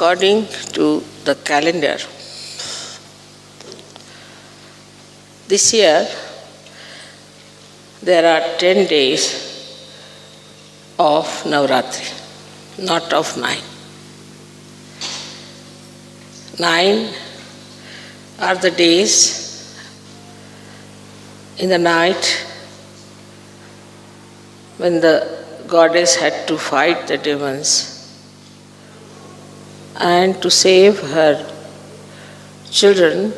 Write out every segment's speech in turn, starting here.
According to the calendar, this year there are 10 days of Navratri, not of 9. 9 are the days in the night when the goddess had to fight the demons and to save her children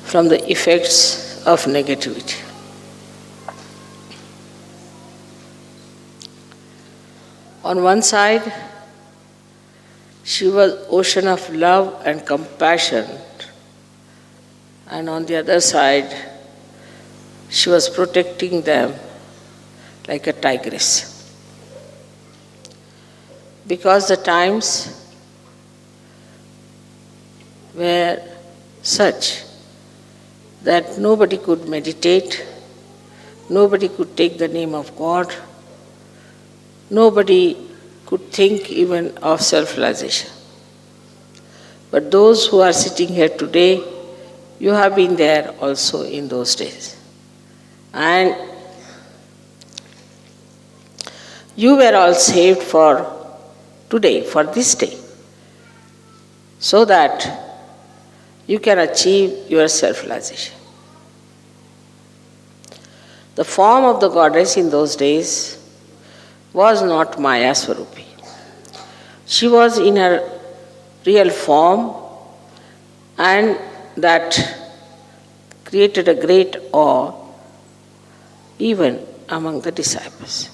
from the effects of negativity. On one side, she was ocean of love and compassion, and on the other side, she was protecting them like a tigress. Because the times were such that nobody could meditate, nobody could take the name of God, nobody could think even of self-realization. But those who are sitting here today, you have been there also in those days. And you were all saved for today, for this day, so that you can achieve your self-realization. The form of the goddess in those days was not Maya Swarupi. She was in her real form, and that created a great awe even among the disciples.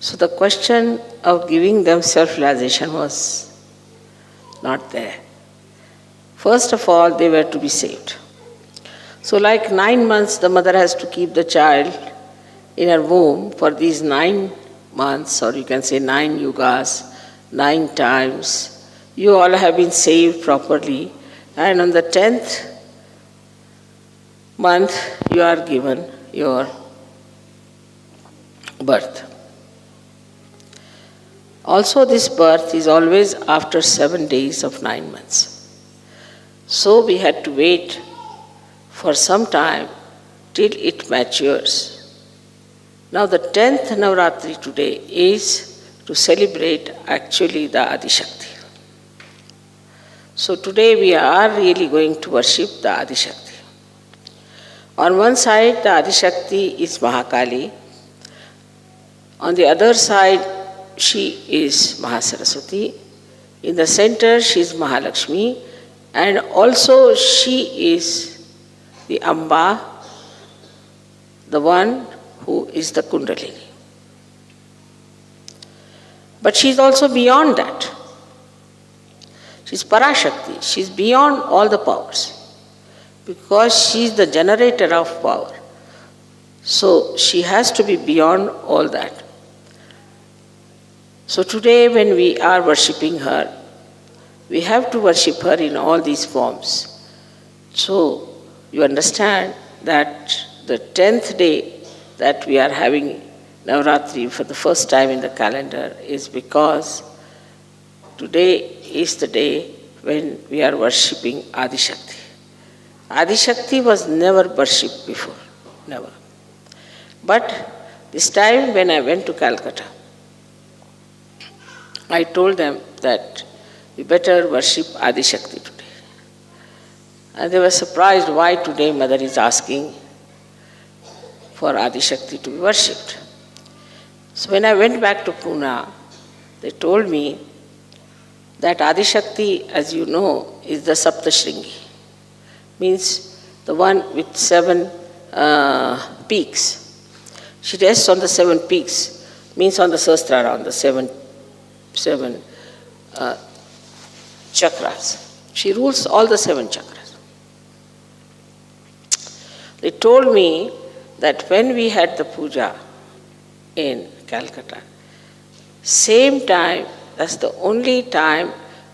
So the question of giving them self-realization was not there. First of all, they were to be saved. So like 9 months, the mother has to keep the child in her womb for these 9 months, or you can say 9 yugas, 9 times. You all have been saved properly, and on the 10th month, you are given your birth. Also, this birth is always after 7 days of 9 months. So we had to wait for some time till it matures. Now the 10th Navratri today is to celebrate actually the Adi Shakti. So today we are really going to worship the Adi Shakti. On one side, the Adi Shakti is Mahakali. On the other side, she is Mahasaraswati. In the center, she is Mahalakshmi. And also she is the Amba, the one who is the Kundalini. But she is also beyond that. She is Parashakti. She is beyond all the powers, because she is the generator of power. So she has to be beyond all that. So today when we are worshipping her, we have to worship her in all these forms. So you understand that the 10th day that we are having Navratri for the first time in the calendar is because today is the day when we are worshipping Adi Shakti. Adi Shakti was never worshipped before, never. But this time when I went to Calcutta, I told them that we better worship Adi Shakti today. And they were surprised why today Mother is asking for Adi Shakti to be worshipped. So when I went back to Pune, they told me that Adi Shakti, as you know, is the Saptashringi. Means the one with 7 peaks. She rests on the 7 peaks, means on the Sahasrara, on the seven chakras. She rules all the 7 chakras. They told me that when we had the puja in Calcutta, same time, that's the only time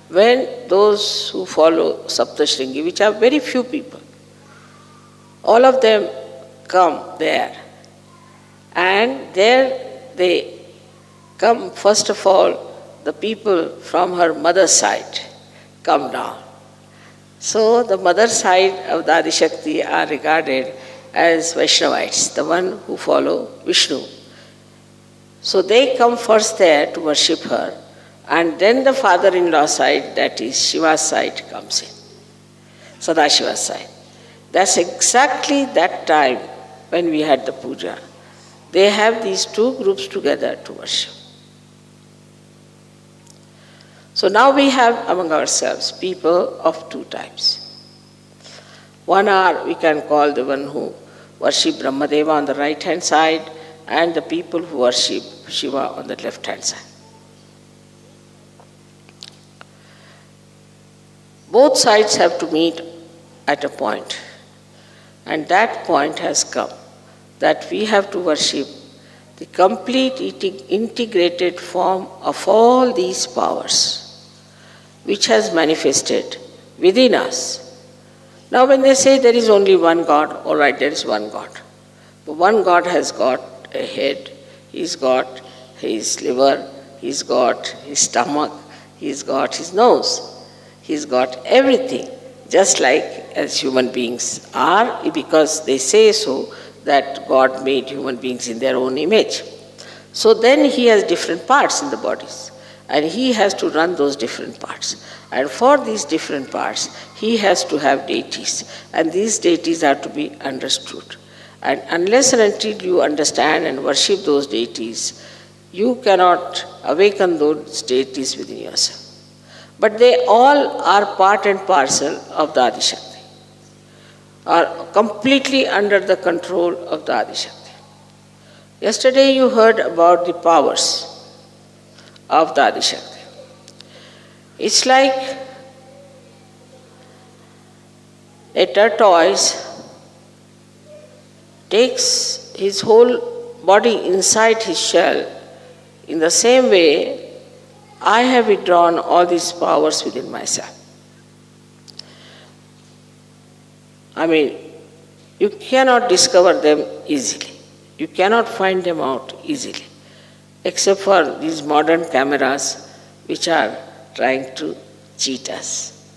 when those who follow Saptashringi, which are very few people, all of them come there. And there they come first of all the people from her mother's side come down. So the mother side of the Adishakti are regarded as Vaishnavites, the one who follow Vishnu. So they come first there to worship her, and then the father-in-law side, that is Shiva's side, comes in, Sadashiva's side. That's exactly that time when we had the puja. They have these two groups together to worship. So now we have among ourselves people of two types. One are, we can call the one who worship Brahmadeva on the right hand side, and the people who worship Shiva on the left hand side. Both sides have to meet at a point, and that point has come, that we have to worship the complete integrated form of all these powers which has manifested within us. Now when they say there is only one God, all right, there is one God. But one God has got a head, he's got his liver, he's got his stomach, he's got his nose, he's got everything, just like as human beings are, because they say so that God made human beings in their own image. So then he has different parts in the bodies, and he has to run those different parts. And for these different parts, he has to have deities, and these deities are to be understood. And unless and until you understand and worship those deities, you cannot awaken those deities within yourself. But they all are part and parcel of the Adishakti, are completely under the control of the Adishakti. Yesterday you heard about the powers of the Adishakti. It's like a tortoise takes his whole body inside his shell. In the same way, I have withdrawn all these powers within myself. I mean, you cannot discover them easily. You cannot find them out easily, except for these modern cameras which are trying to cheat us.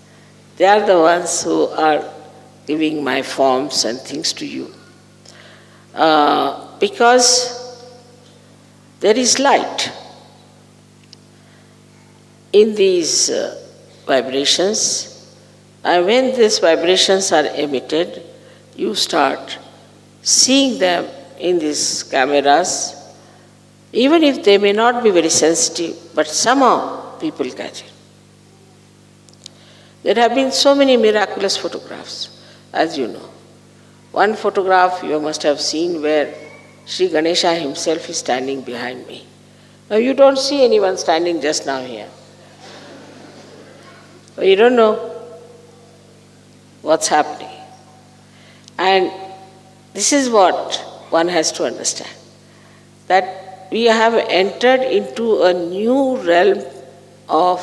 They are the ones who are giving my forms and things to you. Because there is light in these vibrations, and when these vibrations are emitted, you start seeing them in these cameras, even if they may not be very sensitive, but somehow people catch it. There have been so many miraculous photographs, as you know. One photograph you must have seen where Sri Ganesha himself is standing behind me. Now you don't see anyone standing just now here. But you don't know what's happening. And this is what one has to understand, that we have entered into a new realm of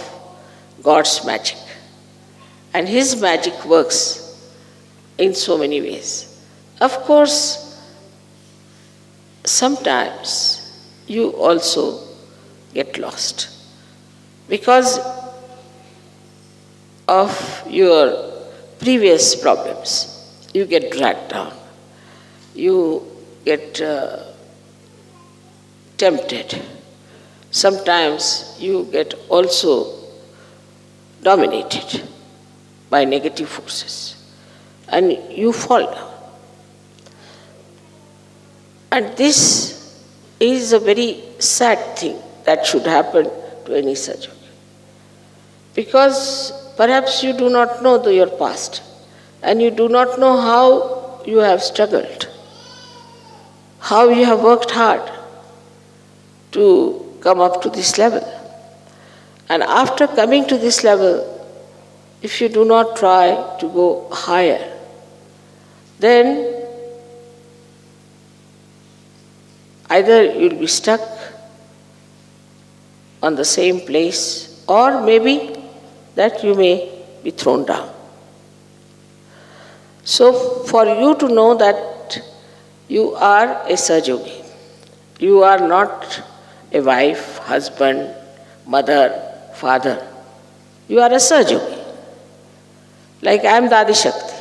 God's magic. And his magic works in so many ways. Of course, sometimes you also get lost because of your previous problems. You get dragged down. You get tempted. Sometimes you get also dominated by negative forces, and you fall down. And this is a very sad thing that should happen to any such. Because perhaps you do not know your past, and you do not know how you have struggled, how you have worked hard to come up to this level. And after coming to this level, if you do not try to go higher, then either you'll be stuck on the same place, or maybe that you may be thrown down. So for you to know that you are a Sahaja Yogi, you are not a wife, husband, mother, father. You are a Sahajogi. Like I am the Adi Shakti.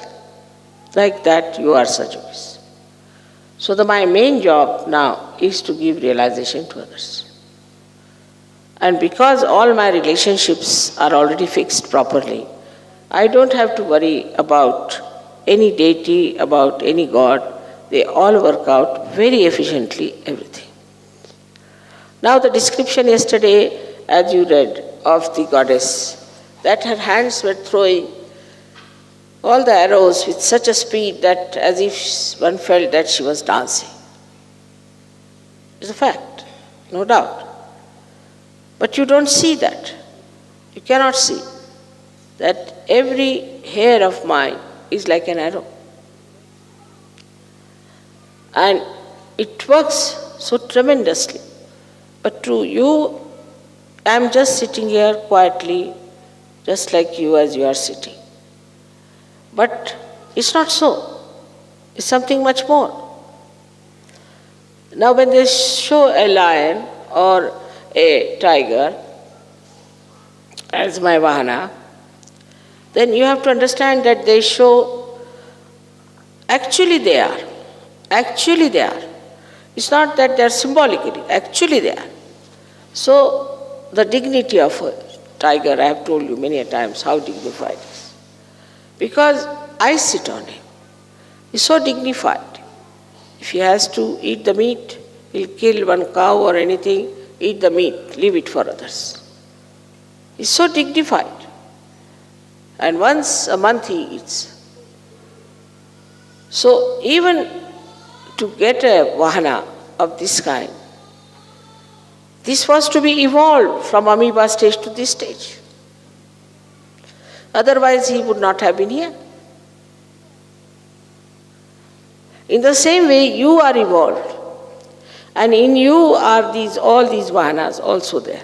Like that you are Sahajogis. So my main job now is to give realization to others. And because all my relationships are already fixed properly, I don't have to worry about any deity, about any god. They all work out very efficiently, everything. Now the description yesterday, as you read, of the goddess, that her hands were throwing all the arrows with such a speed that as if one felt that she was dancing. It's a fact, no doubt. But you don't see that. You cannot see that every hair of mine is like an arrow. And it works so tremendously. But to you, I am just sitting here quietly, just like you as you are sitting. But it's not so. It's something much more. Now when they show a lion or a tiger as my vahana, then you have to understand that they show, actually they are. Actually they are. It's not that they are symbolically, actually they are. So the dignity of a tiger, I have told you many a times how dignified it is. Because I sit on him. He's so dignified. If he has to eat the meat, he'll kill one cow or anything, eat the meat, leave it for others. He's so dignified. And once a month he eats. So even to get a vahana of this kind, this was to be evolved from amoeba stage to this stage. Otherwise he would not have been here. In the same way, you are evolved. And in you are all these vahanas also there.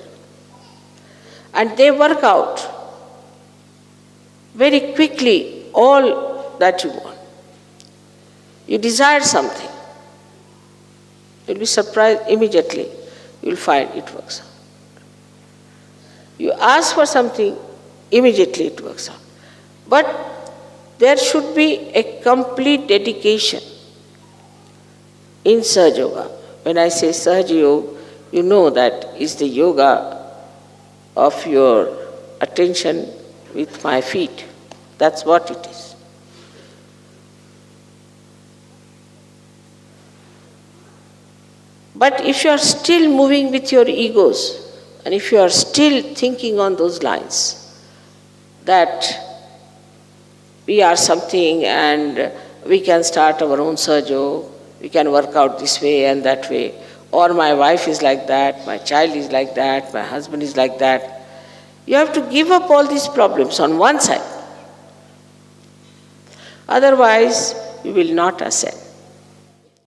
And they work out very quickly all that you want. You desire something. You'll be surprised immediately. You'll find it works out. You ask for something, immediately it works out. But there should be a complete dedication in Sahaja Yoga. When I say Sahaja Yoga, you know that is the yoga of your attention with my feet. That's what it is. But if you are still moving with your egos, and if you are still thinking on those lines, that we are something and we can start our own Sahaja, we can work out this way and that way, or my wife is like that, my child is like that, my husband is like that. You have to give up all these problems on one side. Otherwise, you will not ascend.